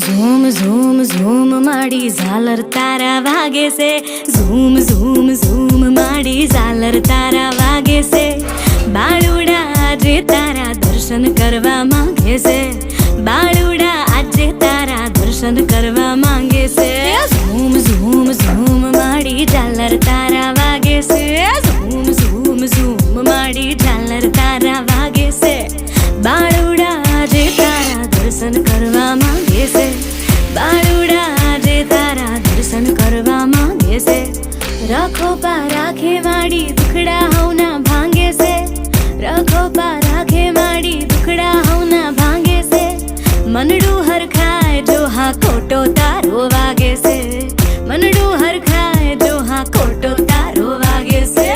Zoom zoom zoom માડી ઝાલર તારા વાગે છે. ઝૂમ ઝૂમ ઝૂમ માડી ઝાલર તારા વાગે છે. બાળુડા આજે તારા દર્શન કરવા માંગે છે. બાળુડા આજે તારા દર્શન કરવા માંગે છે. ઝૂમ ઝૂમ ઝૂમ માડી ઝાલર તારા વાગે છે. ઝૂમ ઝૂમ ઝૂમ માડી ઝાલર તારા વાગે છે. બાળુડા આજે તારા દર્શન કરવા માંગે છે. બાળુડા આજે તારા દર્શન કરવા માંગે છે. રાખો પા રાખે વાડી દુખડા હવના ભાંગે છે. રાખો પા રાખે વાડી દુખડા હવના ભાંગે છે. મનડું હરખાય જો હા કોટો તારો વાગે છે. મનડું હરખાય જો હા કોટો તારો વાગે છે.